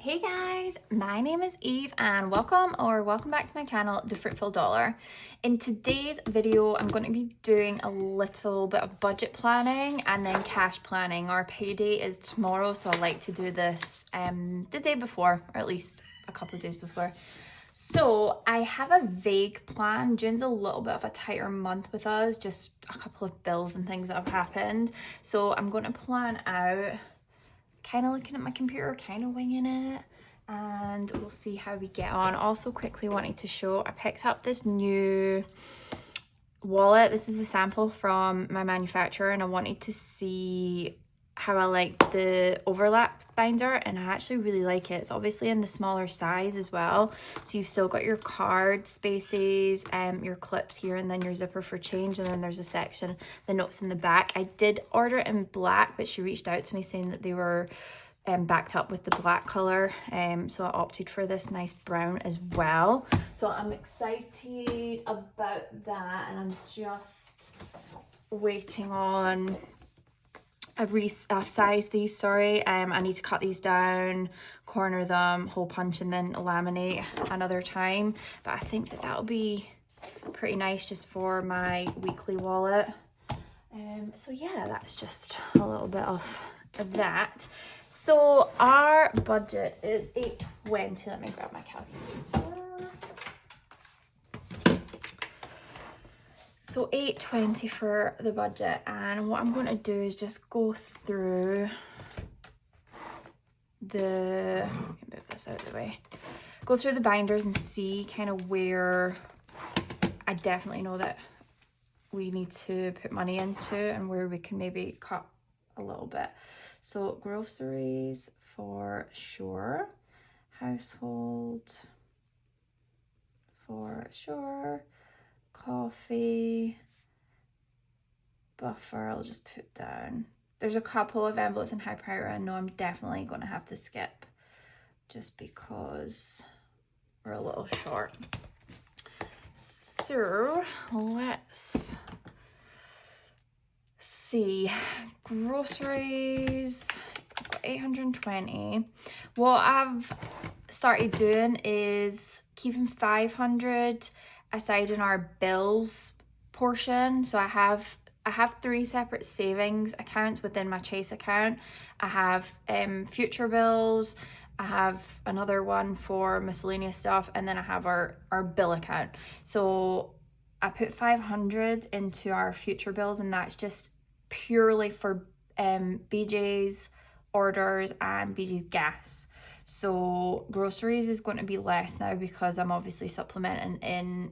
Hey guys, my name is Eve and welcome back to my channel, The Fruitful Dollar. In today's video, I'm going to be doing a little bit of budget planning and then cash planning. Our payday is tomorrow, so I like to do this the day before, or at least a couple of days before. So I have a vague plan. June's a little bit of a tighter month with us, just a couple of bills and things that have happened. So I'm going to plan out, kind of looking at my computer, kind of winging it, and we'll see how we get on. Also quickly wanted to show, I picked up this new wallet. This is a sample from my manufacturer and I wanted to see how I like the overlap binder, and I actually really like it. It's obviously in the smaller size as well, so you've still got your card spaces, your clips here, and then your zipper for change, and then there's a section, the notes in the back. I did order it in black, but she reached out to me saying that they were backed up with the black color, so I opted for this nice brown as well. So I'm excited about that, and I'm just waiting on, I've sized these, sorry. I need to cut these down, corner them, hole punch, and then laminate another time. But I think that that'll be pretty nice just for my weekly wallet. So yeah, that's just a little bit of that. So our budget is $820. Let me grab my calculator. So $820 for the budget, and what I'm going to do is just go through the, move this out of the way, go through the binders and see kind of where I definitely know that we need to put money into and where we can maybe cut a little bit. So groceries for sure, household for sure, coffee, buffer, I'll just put down. There's a couple of envelopes in high priority I know I'm definitely going to have to skip just because we're a little short. So let's see. Groceries, I've got 820. What I've started doing is keeping 500 aside in our bills portion. So I have 3 separate savings accounts within my Chase account. I have future bills, I have another one for miscellaneous stuff, and then I have our bill account. So I put 500 into our future bills, and that's just purely for BJ's orders and BJ's gas. So groceries is going to be less now because I'm obviously supplementing in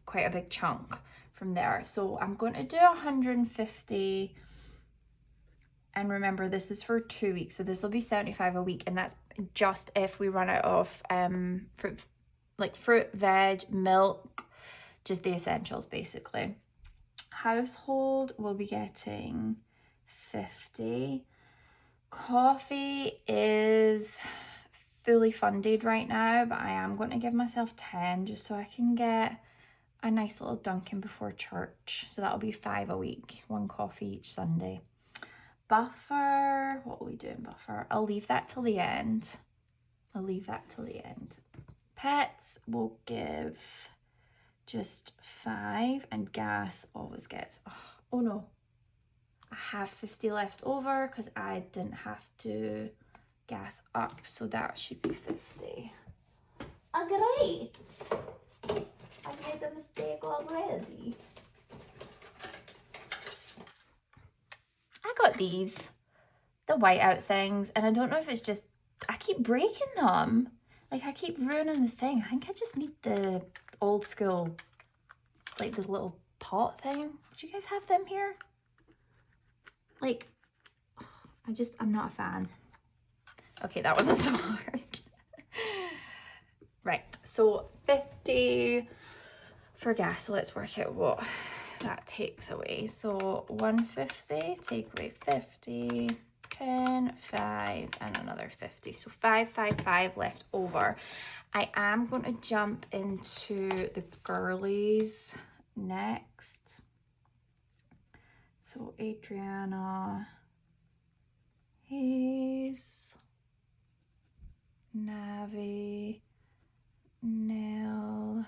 quite a big chunk from there. So I'm going to do 150, and remember this is for 2 weeks, so this will be 75 a week, and that's just if we run out of fruit, veg, milk, just the essentials basically. Household will be getting 50. Coffee is fully funded right now, but I am going to give myself 10 just so I can get a nice little Dunkin' before church. So that'll be 5 a week, 1 coffee each Sunday. Buffer, what will we do in buffer? I'll leave that till the end. Pets will give just 5, and gas always gets, oh no, I have 50 left over because I didn't have to gas up, so that should be 50. Great. I made a mistake already. I got these, the whiteout things, and I don't know if it's just, I keep breaking them. Like, I keep ruining the thing. I think I just need the old school, like the little pot thing. Did you guys have them here? Like, I'm not a fan. Okay, that wasn't so hard. Right, so 50 for gas. So let's work out what that takes away. So 150, take away 50, 10, 5, and another 50. So 555 left over. I am going to jump into the girlies next. So Adriana, Hayes, Navi, Nell,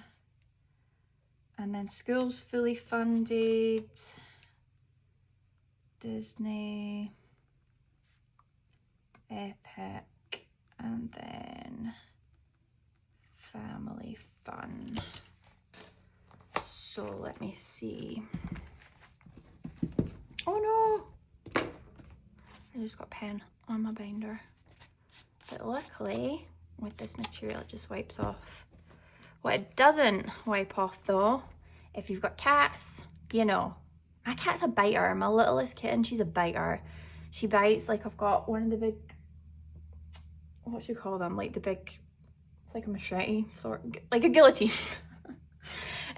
and then school's fully funded, Disney, Epic, and then family fun. So let me see. Oh no! I just got a pen on my binder. But luckily, with this material, it just wipes off. What it doesn't wipe off though, if you've got cats, you know, my cat's a biter. My littlest kitten, she's a biter. She bites. Like, I've got one of the big, what do you call them? Like the big, it's like a machete, sort, like a guillotine.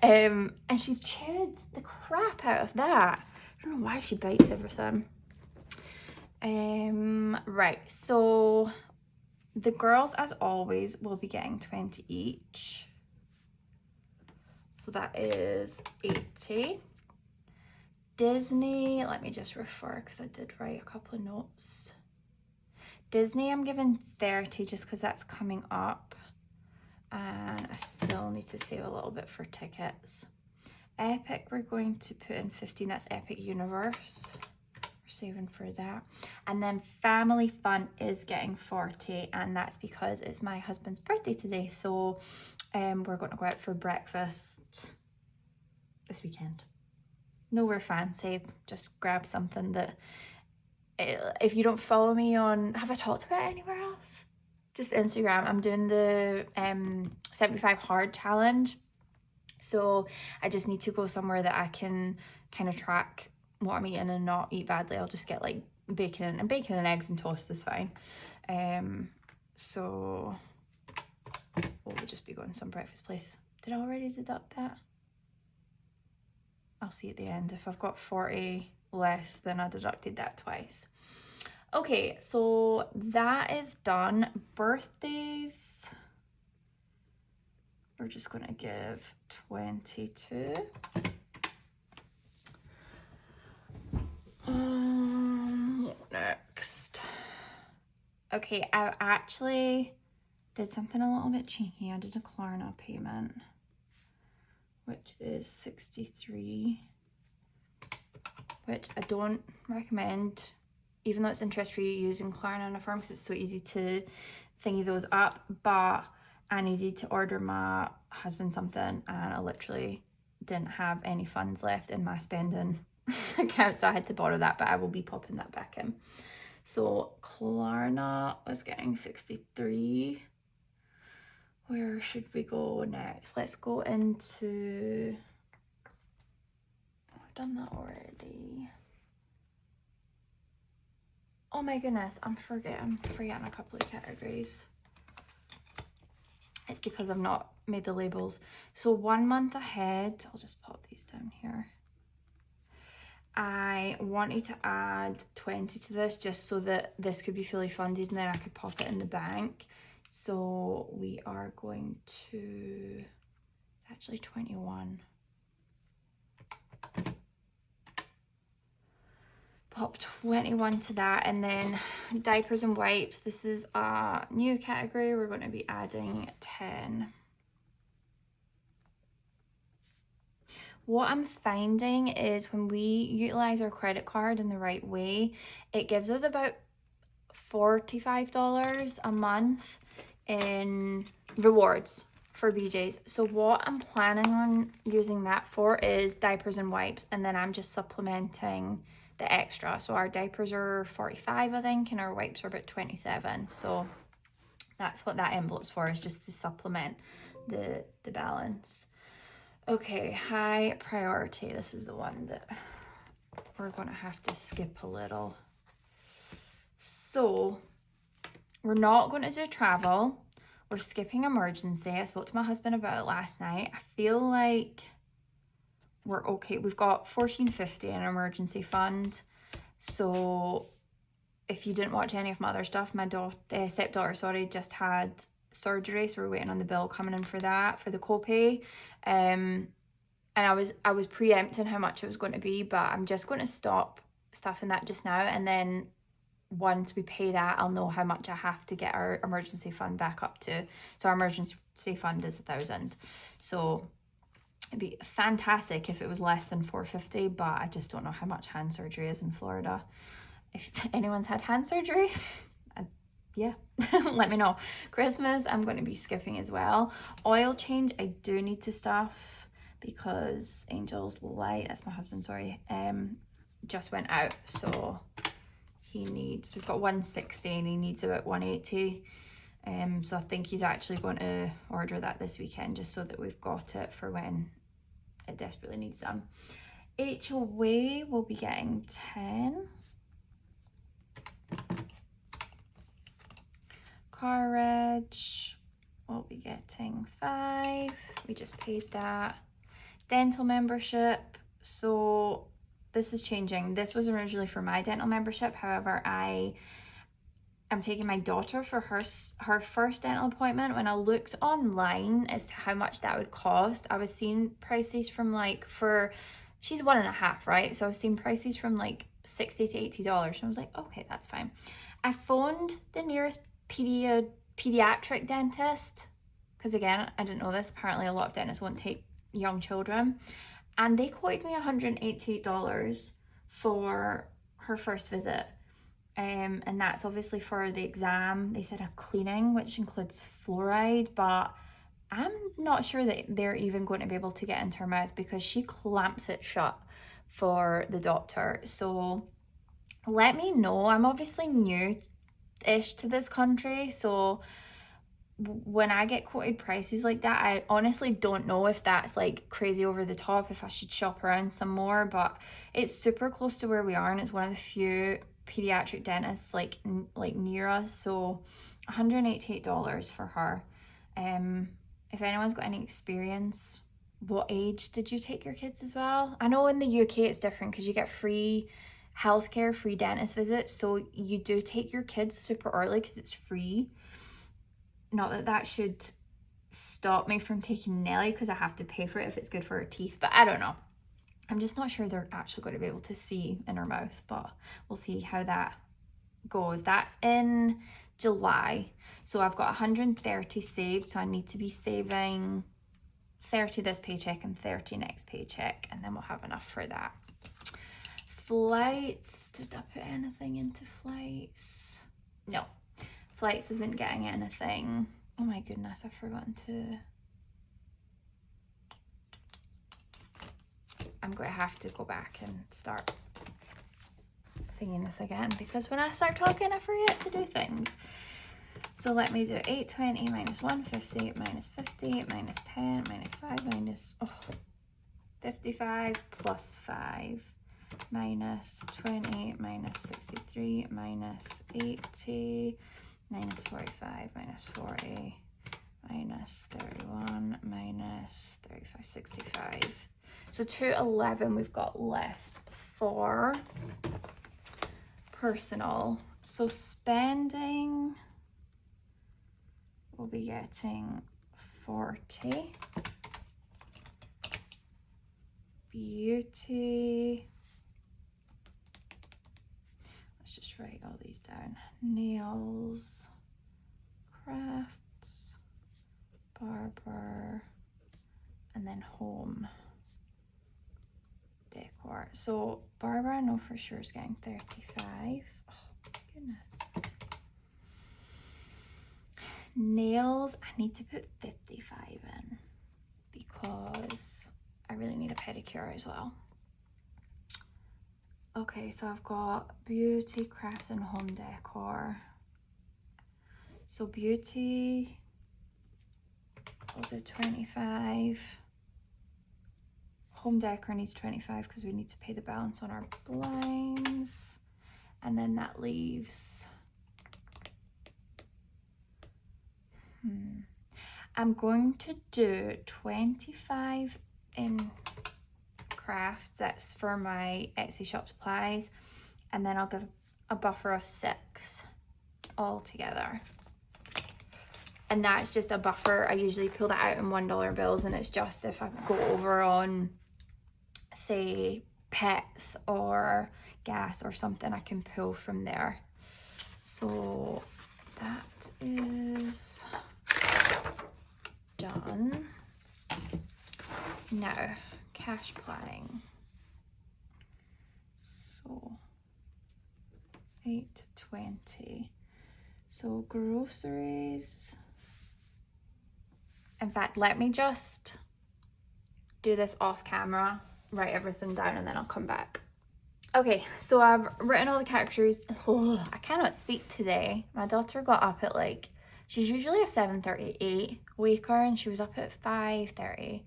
And she's chewed the crap out of that. I don't know why she bites everything. Right, so the girls, as always, will be getting 20 each. So that is 80. Disney, let me just refer because I did write a couple of notes. Disney, I'm giving 30 just because that's coming up. And I still need to save a little bit for tickets. Epic, we're going to put in 15. That's Epic Universe. We're saving for that. And then family fun is getting 40, and that's because it's my husband's birthday today. So we're going to go out for breakfast this weekend. Nowhere fancy, just grab something that, if you don't follow me on, have I talked about it anywhere else? Just Instagram. I'm doing the 75 hard challenge. So I just need to go somewhere that I can kind of track what I'm eating and not eat badly. I'll just get like bacon and eggs and toast is fine. So we'll just be going to some breakfast place. Did I already deduct that? I'll see at the end. If I've got 40 less, then I deducted that twice. Okay, so that is done. Birthdays, we're just gonna give 22. Next. Okay, I actually did something a little bit cheeky. I did a Klarna payment, which is 63, which I don't recommend, even though it's interest-free, using Klarna and Affirm because it's so easy to thingy those up. But I needed to order my husband something and I literally didn't have any funds left in my spending account, so I had to borrow that, but I will be popping that back in. So Klarna was getting 63. Where should we go next? Let's go into, I've done that already. Oh my goodness, I'm forgetting a couple of categories. It's because I've not made the labels. So 1 month ahead, I'll just pop these down here. I wanted to add 20 to this just so that this could be fully funded and then I could pop it in the bank. So we are going to, actually 21. Pop 21 to that, and then diapers and wipes. This is a new category. We're going to be adding 10. What I'm finding is when we utilize our credit card in the right way, it gives us about $45 a month in rewards for BJ's. So what I'm planning on using that for is diapers and wipes, and then I'm just supplementing the extra. So our diapers are 45, I think, and our wipes are about 27. So that's what that envelope's for, is just to supplement the balance. Okay, high priority. This is the one that we're gonna have to skip a little. So we're not going to do travel. We're skipping emergency. I spoke to my husband about it last night. I feel like we're okay. We've got $14.50 in an emergency fund. So if you didn't watch any of my other stuff, my stepdaughter, just had surgery, so we're waiting on the bill coming in for that, for the copay. And I was preempting how much it was going to be, but I'm just going to stop stuffing that just now, and then once we pay that, I'll know how much I have to get our emergency fund back up to. So our emergency fund is 1,000. So it'd be fantastic if it was less than 450, but I just don't know how much hand surgery is in Florida. If anyone's had hand surgery, yeah, let me know. Christmas, I'm going to be skipping as well. Oil change, I do need to stuff because Angel's light, that's my husband, sorry, just went out. So he needs, we've got 160 and he needs about 180. So I think he's actually going to order that this weekend just so that we've got it for when it desperately needs done. HOA will be getting 10. Car reg, we'll be getting 5. We just paid that. Dental membership, so this is changing. This was originally for my dental membership. However, I'm taking my daughter for her first dental appointment. When I looked online as to how much that would cost, I was seeing prices from like, she's 1.5, right? So I was seeing prices from like $60 to $80. And I was like, okay, that's fine. I phoned the nearest pediatric dentist, because again, I didn't know this. Apparently a lot of dentists won't take young children. And they quoted me $188 for her first visit. And that's obviously for the exam. They said a cleaning, which includes fluoride, but I'm not sure that they're even going to be able to get into her mouth because she clamps it shut for the doctor. So let me know. I'm obviously new-ish to this country, so when I get quoted prices like that, I honestly don't know if that's like crazy over the top, if I should shop around some more, but it's super close to where we are and it's one of the few pediatric dentists like near us. So $188 for her. If anyone's got any experience, what age did you take your kids as well? I know in the UK it's different because you get free healthcare, free dentist visits, so you do take your kids super early because it's free. Not that that should stop me from taking Nelly because I have to pay for it if it's good for her teeth, but I don't know. I'm just not sure they're actually going to be able to see in her mouth, but we'll see how that goes. That's in July. So I've got 130 saved, so I need to be saving 30 this paycheck and 30 next paycheck, and then we'll have enough for that. Flights, did I put anything into flights? No. Flights isn't getting anything. Oh my goodness, I've forgotten to. I'm going to have to go back and start thinking this again because when I start talking, I forget to do things. So let me do 820 minus 150 minus 50 minus 10 minus 5 minus 55 plus 5 minus 20 minus 63 minus 80 minus 45 minus 40 minus 31 minus 35, 65. So 211 we've got left for personal. So spending, we'll be getting 40. Beauty, let's just write all these down. Nails, crafts, barber, and then home decor. So barber I know for sure is getting 35. Oh goodness. Nails, I need to put 55 in because I really need a pedicure as well. Okay, so I've got beauty, crafts, and home decor. So beauty, we'll do 25. Home decor needs 25 because we need to pay the balance on our blinds. And then that leaves, I'm going to do 25 in crafts. That's for my Etsy shop supplies. And then I'll give a buffer of 6 all together. And that's just a buffer. I usually pull that out in $1 bills, and it's just if I go over on, say, pets or gas or something, I can pull from there. So that is done. Now, cash planning. So 820. So groceries. In fact, let me just do this off camera, write everything down, and then I'll come back. Okay, so I've written all the categories. Oh, I cannot speak today. My daughter got up at like, she's usually a 7:38 waker, and she was up at 5:30.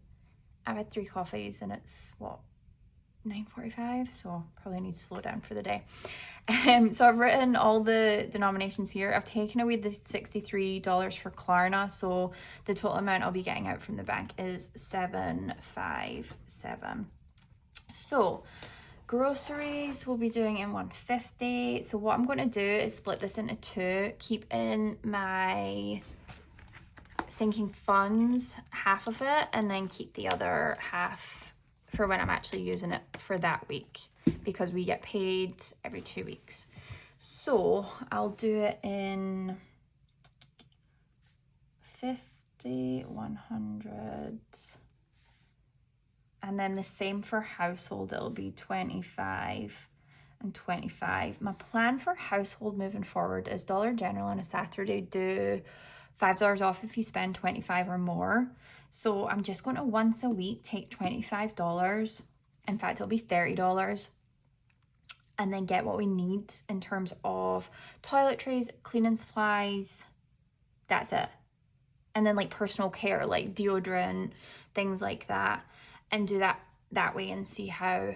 I've had 3 coffees and it's what, 9:45, so probably need to slow down for the day. So I've written all the denominations here. I've taken away the $63 for Klarna, so the total amount I'll be getting out from the bank is $757. So groceries we'll be doing in 150. So what I'm going to do is split this into 2, keep in my sinking funds half of it, and then keep the other half for when I'm actually using it for that week, because we get paid every 2 weeks. So I'll do it in 50, 100, and then the same for household. It'll be 25 and 25. My plan for household moving forward is Dollar General on a Saturday do $5 off if you spend 25 or more. So I'm just going to once a week take $25. In fact, it'll be $30. And then get what we need in terms of toiletries, cleaning supplies. That's it. And then like personal care, like deodorant, things like that. And do that way and see how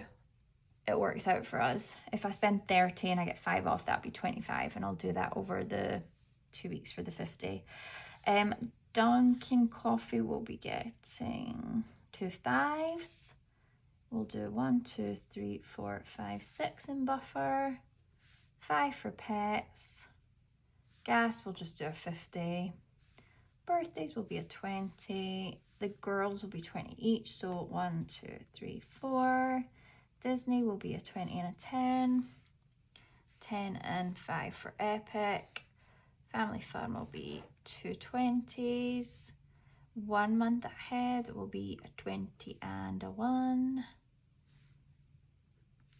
it works out for us. If I spend 30 and I get 5 off, that'd be 25. And I'll do that over the 2 weeks for the 50. Dunkin' coffee will be getting 2 5s. We'll do 1, 2, 3, 4, 5, 6 in buffer. 5 for pets. Gas, we'll just do a 50. Birthdays will be a 20. The girls will be 20 each. So 1, 2, 3, 4. Disney will be a 20 and a 10. 10 and 5 for Epic. Family fun will be 2 20s. 1 month ahead will be a 20 and a 1.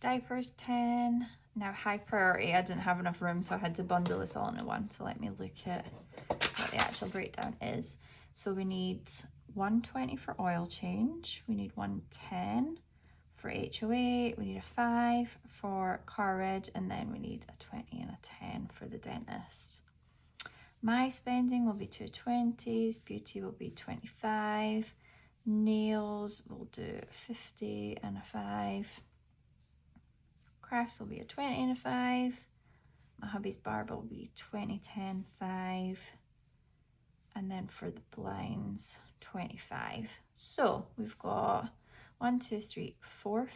Diapers 10. Now high priority, I didn't have enough room, so I had to bundle this all into one. So let me look at what the actual breakdown is. So we need 120 for oil change. We need 110 for HOA. We need a 5 for car reg, and then we need a 20 and a 10 for the dentist. My spending will be 2 20s. Beauty will be 25. Nails will do 50 and a 5. Crafts will be a 20 and a 5. My hubby's barber will be 20, 10, 5. And then for the blinds, 25. So we've got 1, 2, 3, 4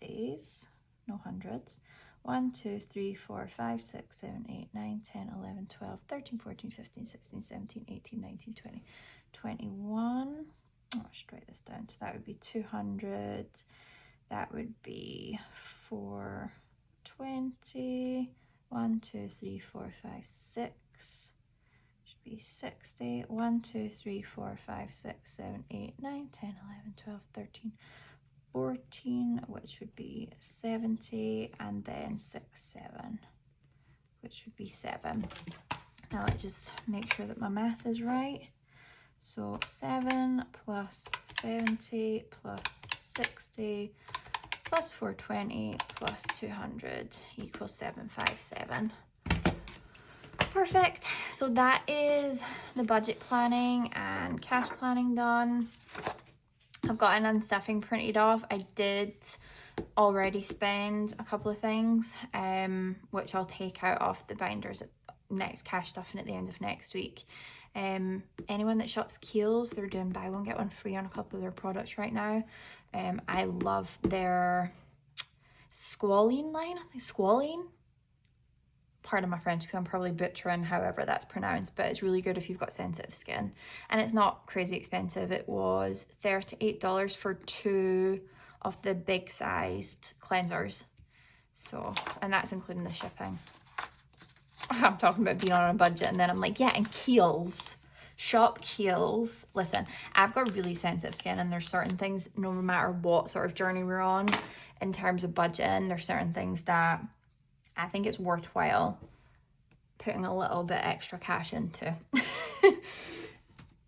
50s, no hundreds. 1, 2, 3, 4, 5, 6, 7, 8, 9, 10, 11, 12, 13, 14, 15, 16, 17, 18, 19, 20, 21. Oh, I should write this down. So that would be 200. That would be 420. 1, 2, 3, 4, 5, 6. Should be 60. 1, 2, 3, 4, 5, 6, 7, 8, 9, 10, 11, 12, 13, 14, which would be 70, and then 6, 7, which would be 7. Now let's just make sure that my math is right. So 7 plus 70 plus 60 plus 420 plus 200 equals 757. Perfect. So that is the budget planning and cash planning done. I've got an unstuffing printed off. I did already spend a couple of things, which I'll take out of the binders at next cash stuffing at the end of next week. Anyone that shops Kiehl's, they're doing buy one get one free on a couple of their products right now. I love their squalene line. Squalene? Pardon my French because I'm probably butchering however that's pronounced, but it's really good if you've got sensitive skin. And it's not crazy expensive. It was $38 for 2 of the big sized cleansers. So, and that's including the shipping. I'm talking about being on a budget, and then I'm like, yeah, and Kiehl's. Shop Kiehl's. Listen, I've got really sensitive skin, and there's certain things, no matter what sort of journey we're on in terms of budgeting, there's certain things that I think it's worthwhile putting a little bit extra cash into.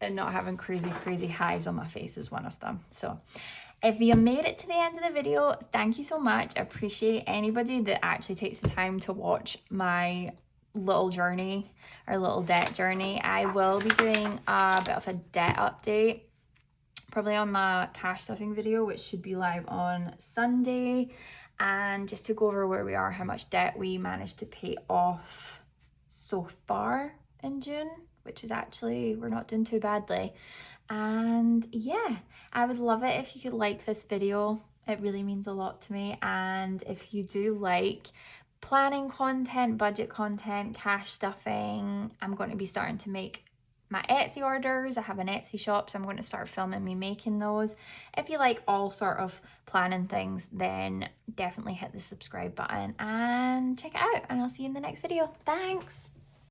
And not having crazy hives on my face is one of them. So if you made it to the end of the video, thank you so much. I appreciate anybody that actually takes the time to watch my little journey, or little debt journey. I will be doing a bit of a debt update probably on my cash stuffing video, which should be live on Sunday, and just to go over where we are, how much debt we managed to pay off so far in June, which is actually, we're not doing too badly. And yeah, I would love it if you could like this video. It really means a lot to me. And if you do like planning content, budget content, cash stuffing, I'm going to be starting to make my Etsy orders. I have an Etsy shop, so I'm going to start filming me making those. If you like all sort of planning things, then definitely hit the subscribe button and check it out, and I'll see you in the next video. Thanks.